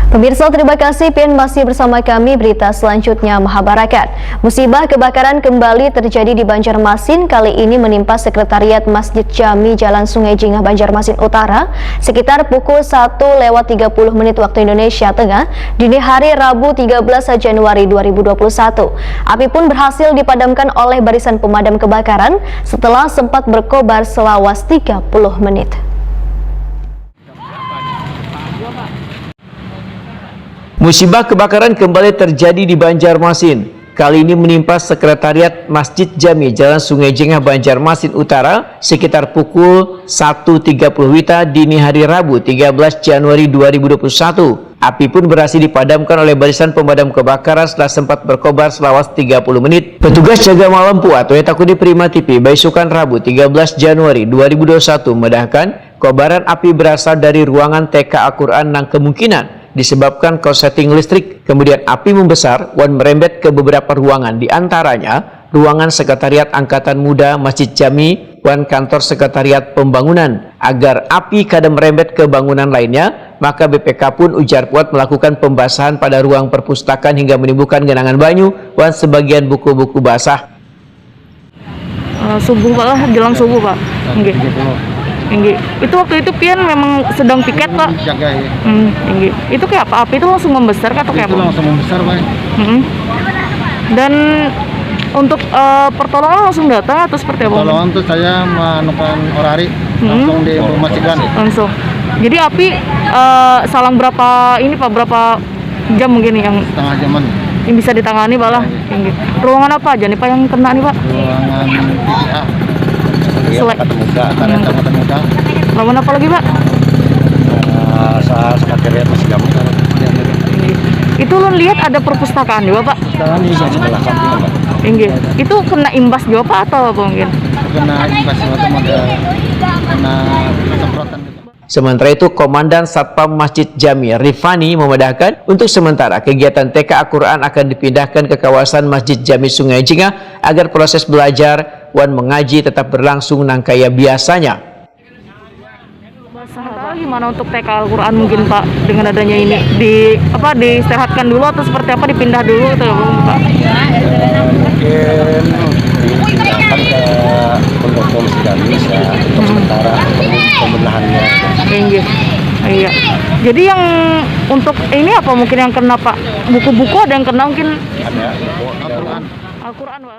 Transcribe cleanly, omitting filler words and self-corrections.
Pemirsa, terima kasih Pian masih bersama kami. Berita selanjutnya Mahabarakat. Musibah kebakaran kembali terjadi di Banjarmasin. Kali ini menimpa Sekretariat Masjid Jami Jalan Sungai Jingah, Banjarmasin Utara sekitar pukul 1:30 waktu Indonesia Tengah dini hari Rabu 13 Januari 2021. Api pun berhasil dipadamkan oleh barisan pemadam kebakaran setelah sempat berkobar selawas 30 menit. Musibah kebakaran kembali terjadi di Banjarmasin. Kali ini menimpa Sekretariat Masjid Jami Jalan Sungai Jingah, Banjarmasin Utara sekitar pukul 1:30 WITA dini hari Rabu 13 Januari 2021. Api pun berhasil dipadamkan oleh barisan pemadam kebakaran setelah sempat berkobar selawas 30 menit. Petugas jaga malam PUA atau yang takut Prima TV Baisukan Rabu 13 Januari 2021 memedahkan kobaran api berasal dari ruangan TK Al-Quran yang kemungkinan disebabkan korsleting listrik. Kemudian api membesar dan merembet ke beberapa ruangan, diantaranya ruangan Sekretariat Angkatan Muda Masjid Jami dan kantor Sekretariat Pembangunan. Agar api kada merembet ke bangunan lainnya, maka BPK pun ujar Puat melakukan pembasahan pada ruang perpustakaan hingga menimbulkan genangan banyu dan sebagian buku-buku basah. Subuh Pak lah, jelang subuh Pak. Enggak. Itu waktu itu Pian memang sedang piket Pak. Jaga ya. Itu kayak apa? Api itu langsung membesar atau kayak apa? Itu langsung membesar Pak. Dan untuk pertolongan langsung datang atau seperti apa? Pertolongan tuh saya menemukan orari langsung diinformasikan. Langsung. Jadi api salang berapa ini Pak? Berapa jam mungkin yang Setengah jaman. yang bisa ditangani Pak lah? Ruangan apa aja nih Pak yang kena nih Pak? Ruangan PPA. Angkatan Muda. Ruangan apa lagi Pak? Sekretariat Masjid Jami. Itu lo lihat ada perpustakaan juga Pak? Sekarang di sebelah samping Pak. Itu kena imbas juga Pak atau apa mungkin? Kena imbas atau kena semprotan gitu. Sementara itu, Komandan Satpam Masjid Jami Rifani memedahkan untuk sementara kegiatan TK Al-Quran akan dipindahkan ke kawasan Masjid Jami Sungai Jingah agar proses belajar dan mengaji tetap berlangsung nangkaya biasanya. Sementara gimana untuk TK Al-Quran mungkin Pak dengan adanya ini diistirahatkan dulu atau seperti apa, dipindah dulu atau Pak? Mungkin dipindahkan ke pondok Masjid Jami untuk sementara pembenahannya. Iya. Jadi yang untuk ini apa mungkin yang kena Pak? Buku-buku ada yang kena mungkin? Ada Al-Quran Pak.